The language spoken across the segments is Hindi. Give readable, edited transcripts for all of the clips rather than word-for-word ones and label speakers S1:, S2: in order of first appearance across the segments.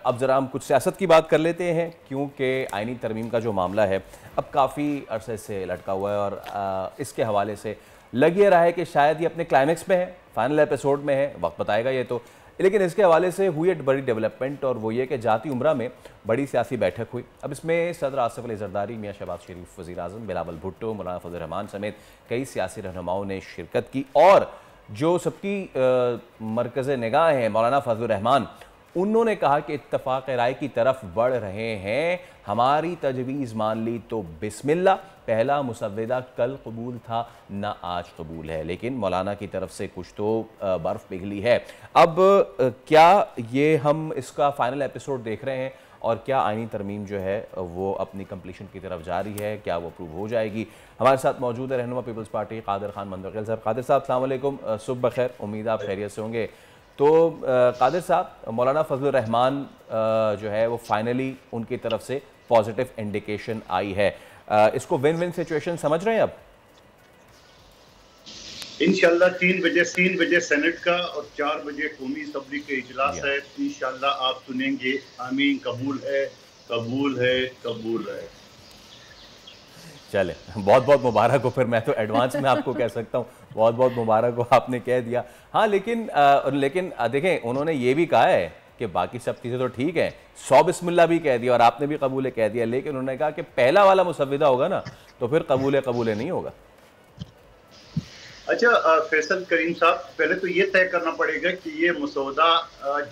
S1: अब ज़रा हम कुछ सियासत की बात कर लेते हैं, क्योंकि आइनी तरमीम का जो मामला है अब काफ़ी अरसे से लटका हुआ है और इसके हवाले से लग ये रहा है कि शायद ये अपने क्लाइमेक्स में है, फाइनल एपिसोड में है, वक्त बताएगा ये तो। लेकिन इसके हवाले से हुई एक बड़ी डेवलपमेंट और वो ये कि जाती उम्रा में बड़ी सियासी बैठक हुई। अब इसमें सदर आसिफ अली जरदारी, मियाँ शहबाज शरीफ वज़ीर आज़म, बिलावल भुट्टो, मौलाना फजल रहमान समेत कई सियासी रहनुमाओं ने शिरकत की और जो सबकी मरकज़ निगाह हैं मौलाना फजल रहमान, उन्होंने कहा कि इत्तफाक राय की तरफ बढ़ रहे हैं, हमारी तजवीज़ मान ली तो बिस्मिल्लाह, पहला मुसव्विदा कल कबूल था ना आज कबूल है। लेकिन मौलाना की तरफ से कुछ तो बर्फ़ पिघली है। अब क्या ये हम इसका फ़ाइनल एपिसोड देख रहे हैं और क्या आइनी तरमीम जो है वो अपनी कंप्लीशन की तरफ जा रही है, क्या वो अप्रूव हो जाएगी? हमारे साथ मौजूद है रहनुमा पीपल्स पार्टी कादिर खान मंदरकिल साहब। कादिर साहब अस्सलाम वालेकुम, सुबह बखैर, उम्मीद आप खैरियत से होंगे। तो कादिर साहब, मौलाना फजल रहमान जो है वो फाइनली उनकी तरफ से पॉजिटिव इंडिकेशन आई है, इसको विन विन सिचुएशन समझ रहे हैं अब?
S2: इंशाल्लाह 3 बजे सेनेट का और 4 बजे कौमी असम्बली के इजलास है। इंशाल्लाह आप सुनेंगे आमीन, कबूल है, कबूल है, कबूल है।
S1: चले, बहुत बहुत मुबारक हो। फिर मैं तो एडवांस में आपको कह सकता हूँ बहुत बहुत मुबारक हो, आपने कह दिया। हाँ, लेकिन देखें, उन्होंने ये भी कहा है कि बाकी सब चीज़ें तो ठीक हैं, 100 बिस्मिल्लाह भी कह दिया और आपने भी कबूल कह दिया, लेकिन उन्होंने कहा कि पहला वाला मुसव्विदा होगा ना तो फिर कबूल नहीं होगा।
S2: अच्छा फैसल करीम साहब, पहले तो ये तय करना पड़ेगा कि ये मसौदा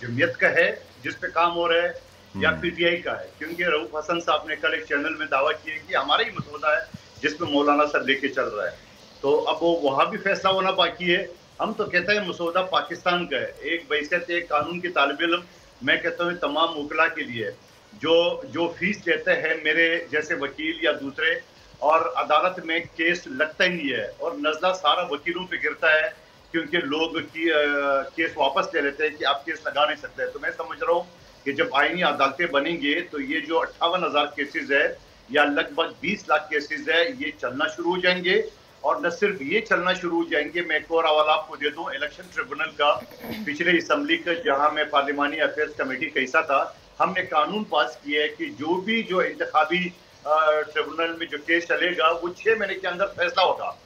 S2: जमीयत का है जिस पे काम हो रहा है या पीटीआई का है, क्योंकि रऊफ हसन साहब ने कल एक चैनल में दावा किया कि हमारा ही मसौदा है जिसमें मौलाना सर लेके चल रहा है। तो अब वो वहाँ भी फैसला होना बाकी है। हम तो कहते हैं मसौदा पाकिस्तान का है, एक बैसियत एक कानून की तालिब इल्म मैं कहता हूँ तमाम वकला के लिए जो फीस लेते हैं मेरे जैसे वकील या दूसरे, और अदालत में केस लगता ही नहीं है और नजला सारा वकीलों पे गिरता है, क्योंकि लोग केस वापस ले लेते हैं कि आप केस लगा नहीं सकते। तो मैं समझ रहा हूँ कि जब आईनी अदालतें बनेंगे तो ये जो 58,000 केसेस है या लगभग 20 लाख केसेस है, ये चलना शुरू हो जाएंगे। और न सिर्फ ये चलना शुरू हो जाएंगे, मैं एक और हवाला आपको दे दूं इलेक्शन ट्रिब्यूनल का, पिछले असम्बली का जहां मैं पार्लिमानी अफेयर्स कमेटी का हिस्सा था, हमने कानून पास किया है कि जो इंतखाबी ट्रिब्यूनल में जो केस चलेगा वो 6 महीने के अंदर फैसला होगा।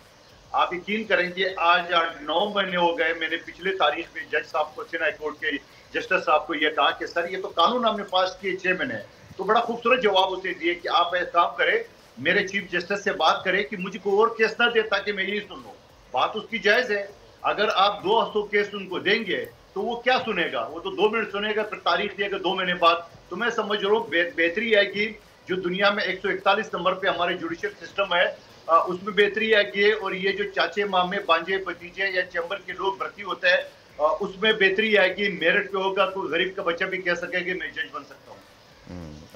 S2: आप यकीन करेंगे आज 9 महीने हो गए, मैंने पिछले तारीख में जज साहब को, सिंध हाई कोर्ट के जस्टिस साहब को यह कहा कि सर ये तो कानून हमने पास किए 6 महीने, तो बड़ा खूबसूरत जवाब उसे दिए कि आप एक काम करें, मेरे चीफ जस्टिस से बात करें कि मुझे कोई और केस ना दे ताकि मैं यही सुन लूं। बात उसकी जायज है, अगर आप 200 केस उनको देंगे तो वो क्या सुनेगा, वो तो 2 मिनट सुनेगा, फिर तारीख देगा 2 महीने बाद। तो मैं समझ रहा हूँ बेहतरी है कि जो दुनिया में 141 नंबर पे हमारे जुडिशियल सिस्टम है उसमें बेहतरी है कि, और ये जो चाचे मामे बांजे भतीजे या चैम्बर के लोग भर्ती होते हैं उसमें बेहतरी है कि मेरिट पे होगा, कोई गरीब का बच्चा भी कह सके कि मैं जज बन सकता हूँ।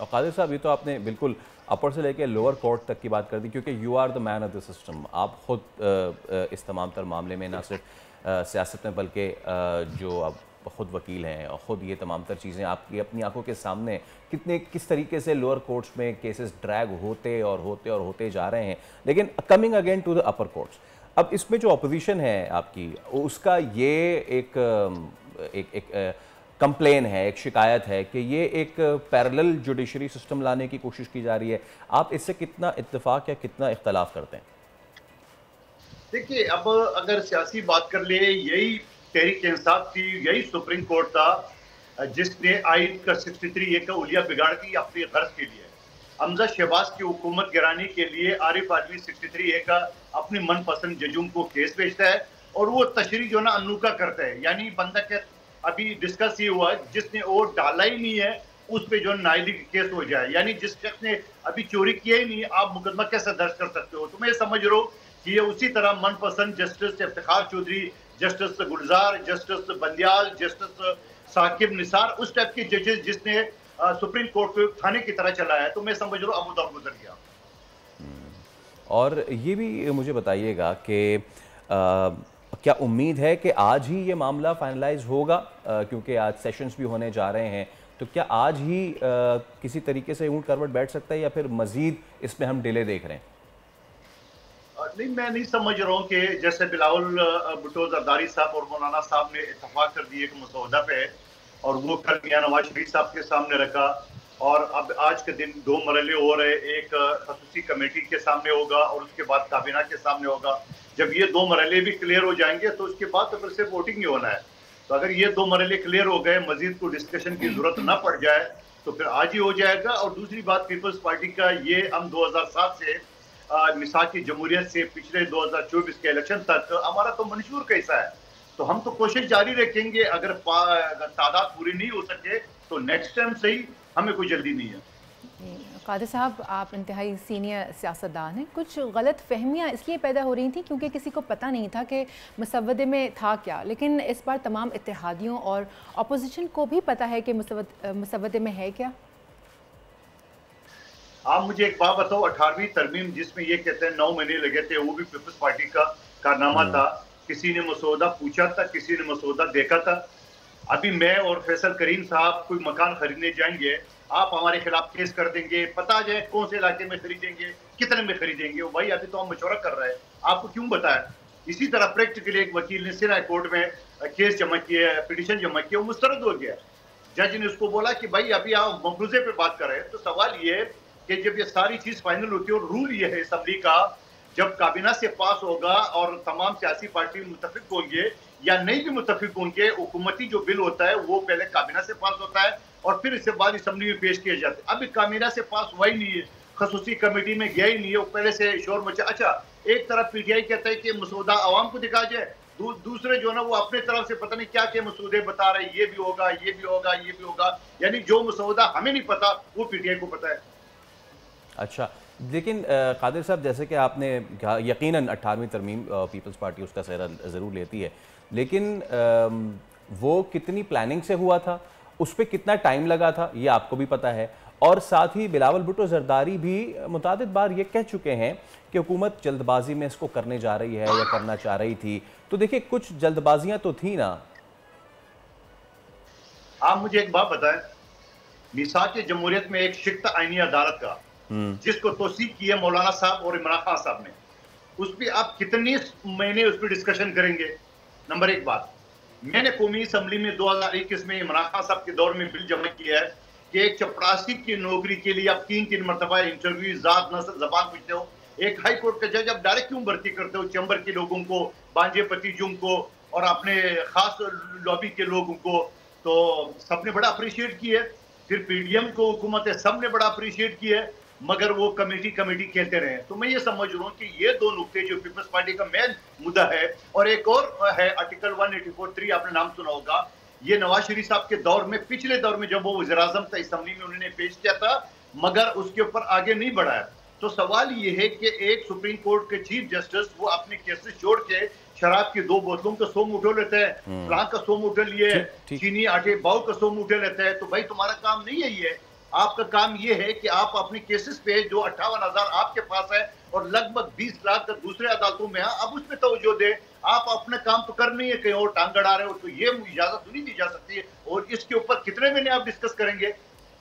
S1: और कादिर साहब, ये तो आपने बिल्कुल अपर से लेकर लोअर कोर्ट तक की बात कर दी, क्योंकि you are the man of the system. आप खुद इस तमाम तर मामले में ना सिर्फ सियासत में बल्कि जो अब खुद वकील हैं और ख़ुद ये तमाम तर चीज़ें आपकी अपनी आंखों के सामने किस तरीके से लोअर कोर्ट्स में केसेस ड्रैग होते जा रहे हैं। लेकिन coming again to the upper courts, अब इसमें जो अपोजिशन है आपकी, उसका ये एक कंप्लेन है, एक शिकायत है कि ये एक पैरेलल जुडिशरी सिस्टम लाने की कोशिश की जा रही है। आप इससे कितना इत्तेफाक या कितना इख्तलाफ करते हैं?
S2: देखिए, अब अगर सियासी बात कर ले, यही तहरीक इंसाफ थी, यही सुप्रीम कोर्ट था जिसने आइन का 63A का उलिया बिगाड़ दी अपने गर्ज के लिए। हमजा शहबाज की हुकूमत गिराने के लिए आरिफ आदमी 63A का अपने मनपसंद जजों को केस भेजता है और वो तशरी जो ना अनूका करता है, यानी बंदा के अभी डिस्कस ये हुआ जिसने वोट डाला ही नहीं है उस पे जो नाइली केस हो जाए, यानी जिस शख्स ने अभी चोरी किया ही नहीं आप मुकदमा कैसे दर्ज कर सकते हो। तो मैं समझ रहा हूँ कि ये उसी तरह मनपसंद जस्टिस इफ्तिखार चौधरी, जस्टिस गुलजार, जस्टिस बंदियाल, जस्टिस साकिब निसार, उस टाइप के जजेस जिसने सुप्रीम कोर्ट को थाने की तरह चलाया है, तो मैं समझ रहा हूँ अबू दौर गुजर गया।
S1: और ये भी मुझे बताइएगा कि क्या उम्मीद है कि आज ही ये मामला फाइनलाइज होगा, क्योंकि आज सेशंस भी होने जा रहे हैं, तो क्या आज ही किसी तरीके से ऊंट करवट बैठ सकता है या फिर मजीद इसमें हम डिले देख रहे हैं?
S2: नहीं, मैं नहीं समझ रहा हूँ कि जैसे बिलावल भुट्टो जरदारी साहब और मौलाना साहब ने इत्तेफाक कर दिए कि मसौदा पे है, और वो कल मियां नवाज शरीफ साहब के सामने रखा। और अब आज के दिन 2 मरहले हो रहे, एक खसूसी कमेटी के सामने होगा और उसके बाद काबीना के सामने होगा। जब ये 2 मरहले भी क्लियर हो जाएंगे तो उसके बाद तो फिर से वोटिंग ही होना है। तो अगर ये 2 मरहले क्लियर हो गए, मजीद को डिस्कशन की जरूरत ना पड़ जाए तो फिर आज ही हो जाएगा। और दूसरी बात, पीपल्स पार्टी का ये हम 2007 से मिसाक की जमहूरियत से पिछले 2024 के इलेक्शन तक हमारा तो मंशूर का हिस्सा है। तो हम तो कोशिश जारी रखेंगे। अगर तादाद पूरी नहीं हो सके तो नेक्स्ट टाइम सही, हमें कोई जल्दी नहीं है।
S3: कादिर साहब, आप इंतहाई सीनियर सियासतदान हैं। कुछ गलत फहमियाँ इसलिए पैदा हो रही थी क्योंकि किसी को पता नहीं था कि मुसव्वदे में था क्या, लेकिन इस बार तमाम इत्तेहादियों और अपोजिशन को भी पता है कि मुसव्वदे में है क्या।
S2: आप मुझे एक बात बताओ, 18वीं तरमीम जिसमें ये कहते हैं 9 महीने लगे थे, वो भी पीपल्स पार्टी का कारनामा था। किसी ने मसौदा पूछा था, किसी ने मसौदा देखा था? अभी मैं और फैसल करीम साहब कोई मकान खरीदने जाएंगे, आप हमारे खिलाफ केस कर देंगे, पता जाए कौन से इलाके में खरीदेंगे, कितने में खरीदेंगे। भाई अभी तो हम मशवरा कर रहे हैं, आपको क्यों बताया? इसी तरह प्रैक्टिकली एक वकील ने सिरा कोर्ट में केस जमा किया, पिटीशन जमा किया, वो मुस्तरद हो गया। जज ने उसको बोला कि भाई अभी आप मफरूजे पे बात कर रहे हैं। तो सवाल ये है कि जब ये सारी चीज फाइनल होती है, और रूल ये है असम्बली का, जब काबीना से पास होगा और तमाम सियासी पार्टी मुत्तफिक होंगे या नहीं भी मुत्तफिक होंगे, हुकूमती जो बिल होता है वो पहले काबीना से पास होता है और फिर इसके बाद असम्बली में पेश किए जाते हैं। अभी काबीना से पास हुआ ही नहीं है, खसूसी कमेटी में गया ही नहीं है, वो पहले से शोर मचा। अच्छा, एक तरफ पीटीआई कहता है कि मसौदा आवाम को दिखा जाए, दूसरे जो ना वो अपने तरफ से पता नहीं क्या क्या मसूदे बता रहे हैं, ये भी होगा, ये भी होगा, ये भी होगा। यानी जो मसौदा हमें नहीं पता वो पीटीआई को पता है।
S1: अच्छा, लेकिन कादिर साहब, जैसे कि आपने कहा, यकीनन 18वीं तरमीम पीपल्स पार्टी उसका सेहरा ज़रूर लेती है, लेकिन वो कितनी प्लानिंग से हुआ था, उस पर कितना टाइम लगा था, ये आपको भी पता है। और साथ ही बिलावल भुट्टो जरदारी भी मुतादिद बार ये कह चुके हैं कि हुकूमत जल्दबाजी में इसको करने जा रही है या करना चाह रही थी। तो देखिए, कुछ जल्दबाजियां तो थी ना।
S2: आप मुझे एक बात बताएं, मिसाक की जमहूरियत में एक शिक्त आईनी अदालत का जिसको तौसीक की है मौलाना साहब और इमरान खान साहब ने, उस पर आप कितने महीने उस पर डिस्कशन करेंगे? नंबर एक बात, मैंने कौमी असम्बली में 2021 में इमरान खान साहब के दौर में बिल जमा किया है कि एक चपरासी की नौकरी के लिए आप 3 मरतबा इंटरव्यू, जात, नस्ल, जबान पूछते हो। एक हाई कोर्ट का जज आप डायरेक्ट क्यों भर्ती करते हो? चैम्बर के लोगों को, बांजे पतिजुम को और अपने खास लॉबी के लोगों को तो सबने बड़ा अप्रिशिएट किया है। फिर पीडीएम को हुकूमत है, सबने बड़ा अप्रिशिएट किया है, मगर वो कमेटी कहते रहे। तो मैं ये समझ रहा हूँ कि ये 2 नुकते जो पीपल्स पार्टी का मेन मुद्दा है। और एक और है आर्टिकल 184(3), आपने नाम सुना होगा। ये नवाज शरीफ साहब के दौर में, पिछले दौर में जब वो वज़ीर-ए-आज़म था, असम्बली में उन्होंने पेश किया था, मगर उसके ऊपर आगे नहीं बढ़ाया। तो सवाल ये है कि एक सुप्रीम कोर्ट के चीफ जस्टिस वो अपने केसेस छोड़ के शराब की 2 बोतलों का सोम उठो लेते हैं, फलां का सोम उठे लिए, चीनी आटे बाउ का सोम उठे लेते हैं। तो भाई तुम्हारा काम नहीं है ये। आपका काम ये है कि आप अपने केसेस पे जो 58,000 आपके पास है और लगभग 20 लाख का दूसरे अदालतों में है, अब उस पर तवज्जो दे। आप अपना काम तो कर नहीं है, कहीं और टांग अड़ा रहे हो, तो ये इजाजत नहीं दी जा सकती है। और इसके ऊपर कितने महीने आप डिस्कस करेंगे?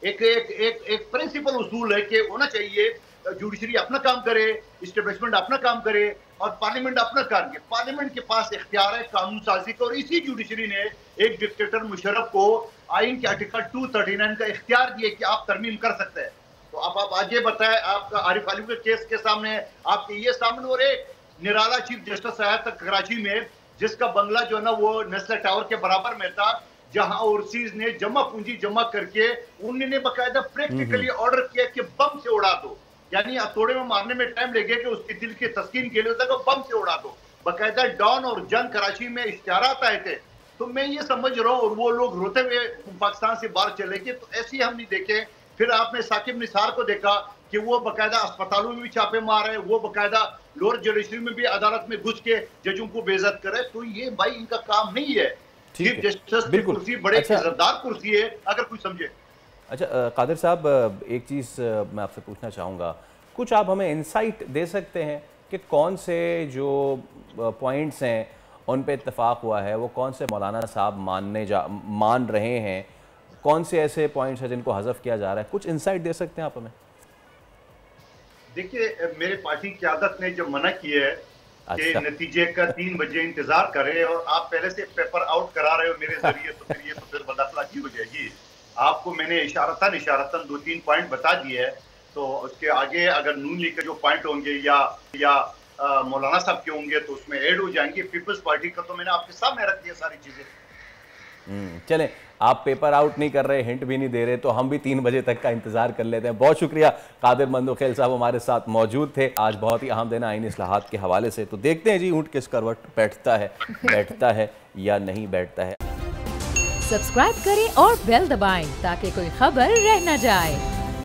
S2: एक प्रिंसिपल उसूल है कि होना चाहिए जुडिशरी अपना काम करे, इस्टेब्लिशमेंट अपना काम करे और पार्लियामेंट अपना काम करे। पार्लियामेंट के पास इख्तियार है कानून साजी का, और इसी जुडिशरी ने एक डिक्टेटर मुशर्रफ को आइन के आर्टिकल 239 का इख्तियार दिए कि आप तरमीम कर सकते हैं। तो आप आगे बताएं, आपका आरिफ अली के केस के सामने, आपके ये सामने, और एक निराला चीफ जस्टिस आया था कराची में, जिसका बंगला जो है ना वो नेस्ले टावर के बराबर में था, जहां ओवरसीज ने जमा पूंजी जमा करके उन्होंने बाकायदा प्रैक्टिकली ऑर्डर किया कि बम से उड़ा दो। यानी हथौड़े में मारने में टाइम लगे कि उसके दिल की तस्कीन के लिए होता है कि बम से उड़ा दो। बाकायदा डॉन और जंग कराची में इश्तिहारात आए थे। तो मैं ये समझ रहा हूँ, और वो लोग रोते हुए पाकिस्तान से बाहर चले गए। तो ऐसे ही हम नहीं देखे। फिर आपने साकिब निसार को देखा कि वो बाकायदा अस्पतालों में भी छापे मार रहे, वो बाकायदा लोअर जुडिशरी में भी अदालत में घुस के जजों को बेइज्जत करे। तो ये भाई इनका काम नहीं है। चीफ जस्टिस की कुर्सी बड़े इज्जतदार कुर्सी है, अगर कोई समझे।
S1: अच्छा कादिर साहब, एक चीज़ मैं आपसे पूछना चाहूँगा, कुछ आप हमें इंसाइट दे सकते हैं कि कौन से जो पॉइंट्स हैं उन पे इत्तेफाक हुआ है, वो कौन से मौलाना साहब मान रहे हैं, कौन से ऐसे पॉइंट्स हैं जिनको हज़फ किया जा रहा है? कुछ इंसाइट दे सकते हैं आप हमें?
S2: देखिए, मेरे पार्टी की आदत ने जब मना किया है, के नतीजे का 3 बजे इंतजार करें और आप पहले से पेपर आउट करा रहे हो मेरे जरिए, तो फिर ये तो फिर बदअखलाकी हो जाएगी। आपको मैंने इशारतन 2-3 पॉइंट बता दिए है, तो उसके आगे अगर नून लीग के जो पॉइंट होंगे या मौलाना साहब के होंगे तो उसमें ऐड हो जाएंगे। पीपल्स पार्टी का तो मैंने आपके सामने रख दिया सारी चीजें।
S1: चलें, आप पेपर आउट नहीं कर रहे, हिंट भी नहीं दे रहे, तो हम भी 3 बजे तक का इंतजार कर लेते हैं। बहुत शुक्रिया, कादिर मंदोखेल साहब हमारे साथ मौजूद थे। आज बहुत ही अहम दिन आईनी इस्लाहात के हवाले से, तो देखते हैं जी ऊंट किस करवट बैठता है या नहीं बैठता है।
S4: सब्सक्राइब करें और बेल दबाएं ताकि कोई खबर रह न जाए।